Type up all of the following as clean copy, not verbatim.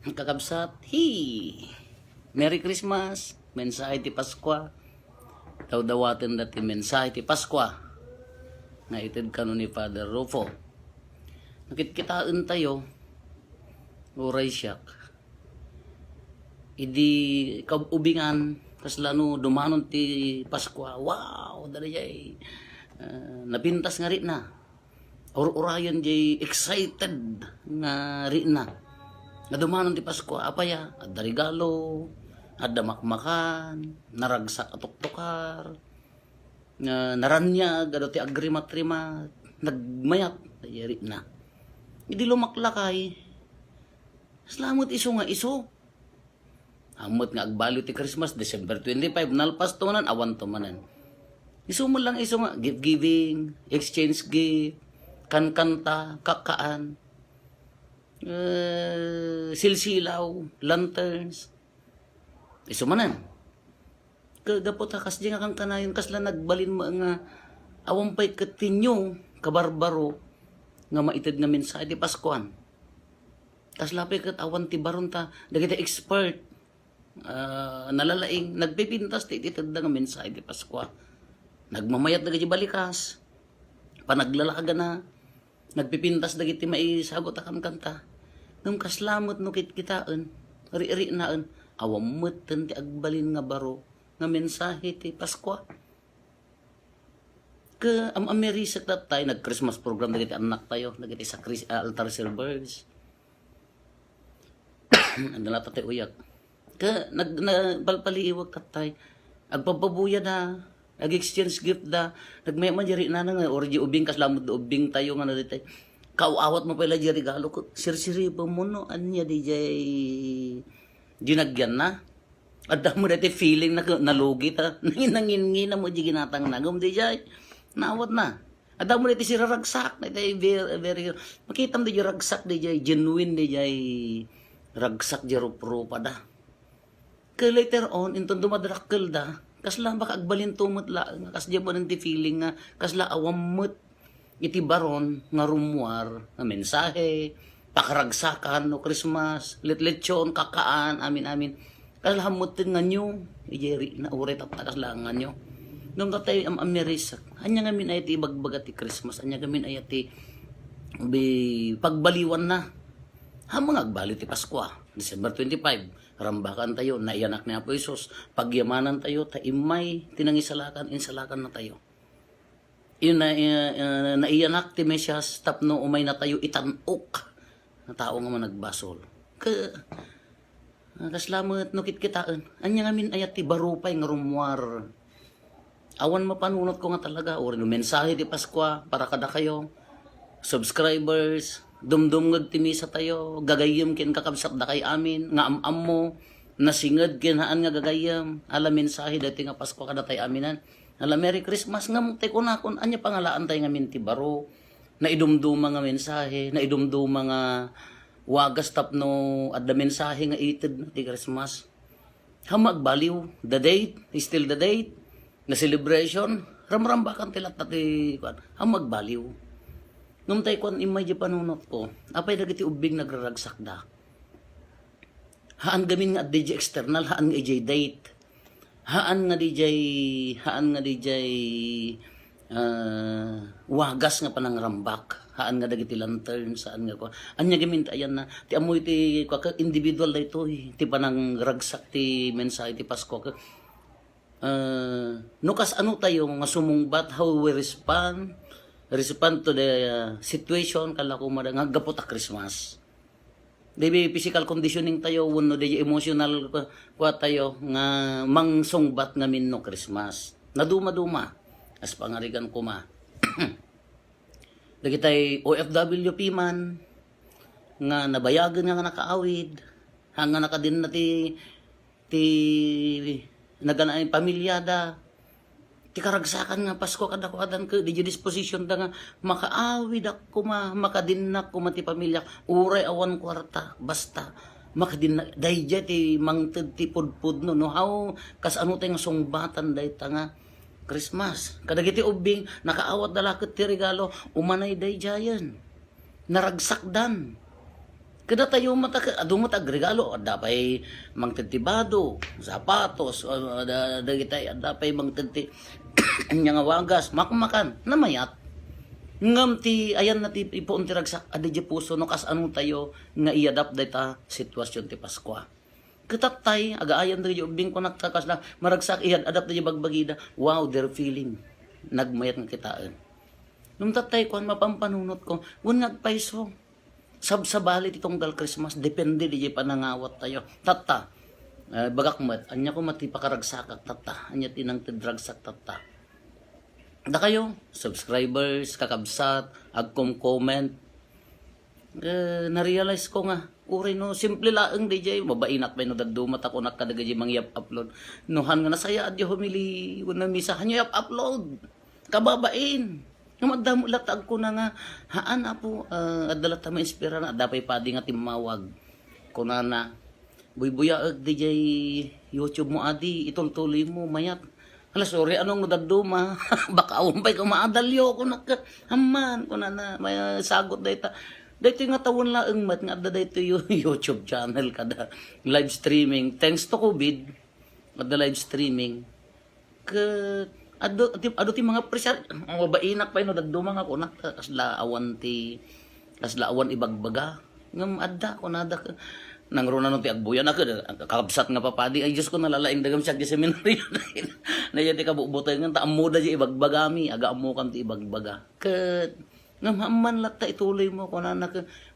Kakabsat, Merry Christmas, mensahe ti Paskwa. Daw-dawatin dati mensahe ti Paskwa. Nga itid kano ni Father Rufo. Nakitkitaan tayo, uray siyak. Idi kabubingan, kaslano dumanon ti Paskwa. Wow, dali jay. Napintas nga rin na. Urayan jay excited nga rin na. Nga dumanon ti Pasko, apaya, adda regalo, adda makmakan, naragsak atuktukar, naranyag, ado ti agrimat-rimat, nagmayat, yari na. Hindi lumaklakay, salamot iso nga iso. Amot nga agbalo ti Christmas, December 25, nalpas to manan, awan to manan. Iso mo lang iso nga, gift giving, exchange gift, kankanta, kakaan, silsilaw, lanterns, isumanan. Kagapot hakas di nga kang kanayon, kasla nagbalin mo nga awampay katinyo, kabarbaro, nga maitid nga mensahe di Paskuan. Kasla pa'y kat awan ti baron ta, dagiti expert, nalalaing, nagpipintas ti itid nga mensahe di Paskwa. Nagmamayat dagiti balikas, panaglalaga na, nagpipintas dagiti maisagot akan kanta. Ngam kaslamot no kitaan, ri-ri naan, awamot ti agbalin nga baro, nga mensahe ti Paskwa. Ka amamerisak dat tayo, nag-Christmas program dagiti anak tayo, dagiti sa altar servers. Andala tayo uyak. Ka nagpalpaliiwag tat tayo, agpapabuya na, nag-exchange gift da, nagmayaman jari na nga, or di ubing kaslamot do ubing tayo nga na tayo. Kauawat mo pala di regalo ko. Sir-siri pa mo no. Anya di jay ginagyan na. Ada mo dati feeling na nalugi ta. Nangin-ngin na mo di ginatang nagom di jay. Naawat na. Ada mo dati sira ragsak. Very, makita mo di jay ragsak di jay. Genuine di jay ragsak di rup-rupa da. Kaya later on, intong dumadrakkel da. Kasla baka agbalin tumot la. Kasla mo nanti feeling nga. Kasla awamot. Iti baron nga rumwar nga mensahe, pakaragsakan no Christmas, litlechon, kakaan, amin. Kalhamutin nga nyo, ijeri na uray taptakas lang nga nyo. Nung tatay amirisak, anya nga min ayati ibagbaga ti Christmas, anya nga min ayati pagbaliwan na. Hamang agbali ti Paskwa, December 25, rambakan tayo, naiyanak ni Apo Isos, pagyamanan tayo, taimay, tinangisalakan, insalakan na tayo. Yun na naiyanak ti Mesyas tapno umay na tayo itanok na tao nga man nagbasol. Kaslamot no kitkitaan. Anya nga min ayat ti barupay nga rumwar. Awan mapanunot ko nga talaga or no mensahe ti Paskwa para kada kayo subscribers, dumdum ngag ti misa tayo, gagayem ken kakabsat da kay amin nga am mo nasinged ken haan nga gagayem ala mensahe dati nga Paskwa kada tay aminan. Ala Merry Christmas nga mutay ko na kung anya pangalaan tayo nga minti baro, na idumduma nga mensahe, na idumduma nga wagas tapno adda mensahe nga itid ti Christmas. Hamag baliw, the date, is still the date, na celebration, ramrambakan tilat ti kwan, hamag baliw. Ngam tay kwan imay di panunot ko, apay dagiti ubing nagraragsak da. Haan gamin nga addi external, haan nga ijay date. Haan nga di jay wagas nga panangrambak, haan nga dagiti lantern, saan nga ko anya gamit ayan na ti amoy ti individual da ito ti panangragsak ti mensahe ti Pasko. Nukas ano tayo nga sumungbat, how we respond to the situation kala ko nga gapot a Christmas. Maybe physical conditioning tayo, wano di emotional kwa tayo nga mangsongbat nga min no Christmas. Naduma-duma, as pangarigan ko ma. Dagi tayo OFWP man, nga nabayagan nga nakaawid, hanga nakadin na ti naganaay pamilyada, ti karagsakan nga Pasko kada ko di disposition da nga makaawid ako makadinnak ko ti pamilya uray awan kwarta basta makadinnak dayjay ti mangted ti pudpud no how kas ano tay nga songbatan day ta nga Christmas kadagiti ubing nakaawat dalakit ti regalo umanay dayjayan naragsak dan Kada tayo adung mata regalo, dapay mangtitibado, sapatos, dagitay dapay mangtiti anya nga wagas, makmakan, namayat. Ngam ti ayan na ti ipuon ti ragsak adi puso no kas anong tayo nga i-adapt dayta sitwasyon ti Pasko. Katatay agaayan diri ubing ko nakkakas na maragsak i-adapt di bagbagida. Wow, their feeling. Nagmayat nga kitaan. Nung tatay ko mapampanunot ko, gun nagpaiso. Sabsabalit itong dal Christmas, depende di panangawat tayo. Tata, bagakmat, anya ko matipakaragsak tata, anya tinang tidragsak tata. Da kayo, subscribers, kakabsat, comment. Na-realize ko nga, uri no, simple laang DJ, mabainak pa no, dadumat ako nakadaga di mangyap upload. Nuhan nga nasaya, adyo humili, na misahan nyo yap upload. Kababain. Madamo latag ko na nga, haan apo, adalat ma inspira na, dapay padi nga timawag. Kuna na, buy-buyaag DJ YouTube mo adi, itultuloy mo, mayat. Hala, sorry, anong nadaduma? Baka umpay ka maadalyo ko haman ko na may sagot dayta. Dayto nga tawon laeng mat nga dayto yung YouTube channel kada live streaming. Thanks to COVID, kada live streaming. Ado ti mga presyar, ang babainak pa no daduma nga ko kasla awan ibagbaga. Ngam adda ko nada nangruna nung ti agbuyan ako, kakabsat nga papadi, ay Diyos ko nalalaing dagam siya di seminaryo na yan ti kabubutay nga, taam mo da di ibagbagami, aga mo kam ti ibagbaga. Kat, ngamaman lat ta ituloy mo ko na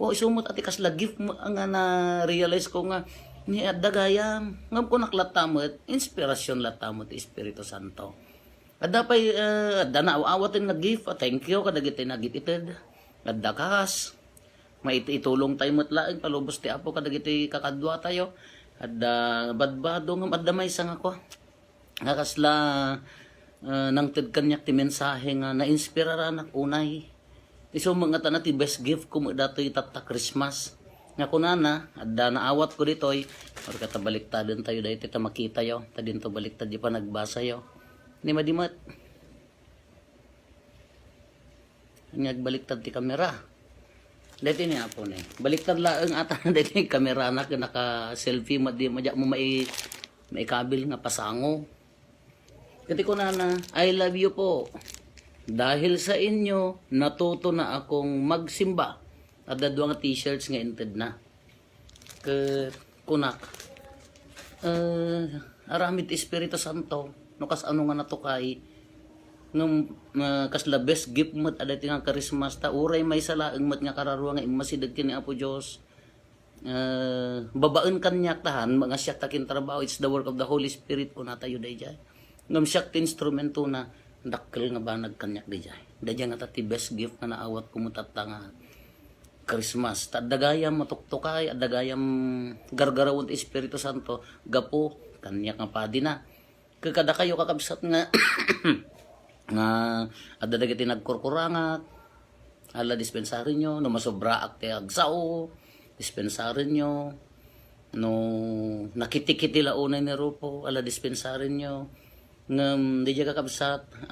isumot ati kasla gift mo, nga na-realize ko nga, ni adagayam, ngam ko naklatamot, inspirasyon latamot ti Espiritu Santo. Adda pa'y, adda na awatin nga gift, thank you, kadagiti nagitited, adda kas, maitulong tayo matlaing palubos ti apo kadagiti kakadwa tayo adda badbado ngam adda may sang ako nakasla nang ted kanyak ti mensahe nga na-inspirara nak unay iso mga tanati best gift ko datoy tatta Christmas nga kunana adda naawat ko ditoy or katabaliktadon tayo dayto ta makita yo ta dinto baliktad di pa nagbasa yo ni madimat baliktad ti kamera. Dati niya po na baliktad laang ata na dati kamera na naka-selfie madya mo may kabil nga pasango. Kati ko na I love you po. Dahil sa inyo, natuto na akong magsimba. At dadwa nga t-shirts nga inted na. Kunak. Aramid Espiritu Santo. No kas ano nga natukay ngam kasla best gift mat adati nga Christmas ta uray may salaeng mat nga kararuwa nga imasidag kini Apo Dios babaen kanyak tahan mga siyak takin trabaho it's the work of the Holy Spirit ko natayo dayjay ngam siyak ti instrumento na dakkel nga banag kanyak dayjay dayjay nga ti best gift nga naawat kumutata nga Christmas ta dagayam matuktukay dagayam gargarawon ti Espiritu Santo gapo kanyak nga padi na kada kayo kakabsat nga nga adda dagiti nagkurkurangat ala dispensarin nyo no masobra akte agsao dispensarin nyo no nakitikiti launay ni Rupo ala dispensarin nyo ngam di kakabsat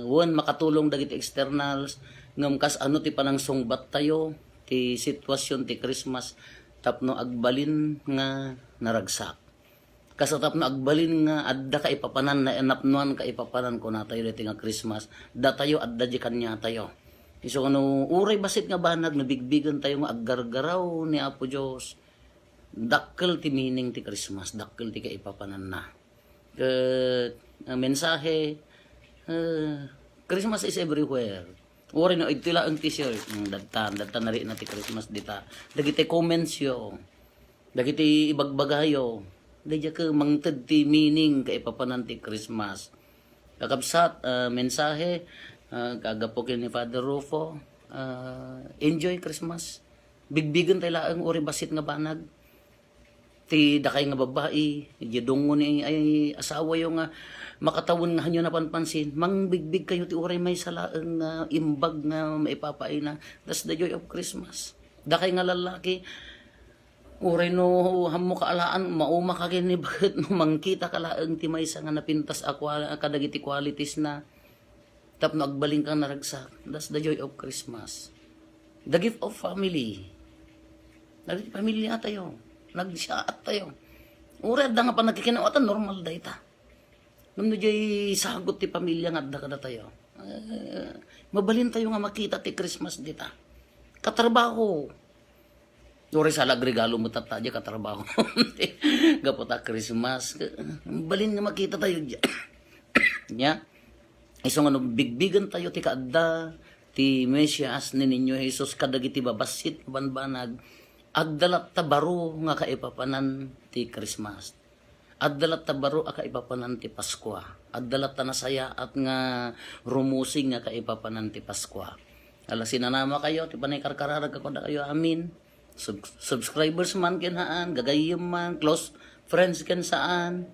wan makatulong dagiti externals ngam kas ano ti panang sungbat tayo ti sitwasyon ti Christmas tapno agbalin nga naragsak kasatap na agbalin nga adda ka ipapanan na enapnuan ka ipapanan ko na tayo dito nga Christmas da tayo adda di kanya tayo iso ano uray basit nga banag nabigbigan tayo nga aggargaraw ni Apo Dios dakkel ti meaning ti Christmas dakkel ti ka ipapanan na ang mensahe Christmas is everywhere uray no itila ang t-shirt dadta na rin na ti Christmas dita dagiti comments yo dagiti ibagbagayo dahil ka mangtad ti meaning ka ipapanan ti Christmas. Kakabsat, mensahe, kagapokin ni Father Rufo, enjoy Christmas. Bigbigan tayo laang uri basit nga banag. Ti dakay nga babae, yadungo ni ay asawa yung makatawon nga hanyo napanpansin. Mangbigbig kayo ti uray may salaang imbag nga maipapain na. That's the joy of Christmas. Dakay nga lalaki, uray no hammo kaalaan mauma ka kini bakit no mangkita kalaang ti maysa nga napintas kadagiti qualities na tapno agbaling kang naragsak. That's the joy of Christmas. The gift of family. pamilya tayo. Nagsiyaat tayo. Uri, da nga pa nagkikinawatan, normal da ita. Nung jay sagot ti pamilya nga da kada tayo. Mabalin tayo nga makita ti Christmas dita. Katrabaho. Uri salag regalo mo tata dya katrabaho. Gapota Christmas. Mabalin nga makita tayo dya. Nya. Iso nga bigbigan tayo ti kaadda. Ti Mesias ni ninyo Jesus kadagiti babasit banbanag. Agdalat tabaro nga kaipapanan ti Christmas. Agdalat tabaro a kaipapanan ti Pasko. Agdalat ta nasaya at nga rumusing nga kaipapanan ti Pasko. Ala sinanama kayo ti panay karkararag ako da kayo amin. Subscribers man kinhaan, gagayim man, close friends ken saan.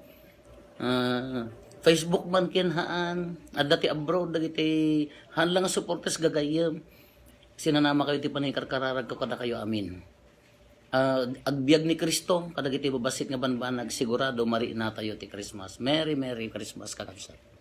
Facebook man kinhaan, adda ti abroad dagiti hanlang supporters gagayim. Sinanama kayo ti panay karkararag ako da kayo amin. Agbiag ni Kristo kadagiti babasit nga banbanag sigurado mari na tayo ti Christmas. Merry Christmas kakabsat.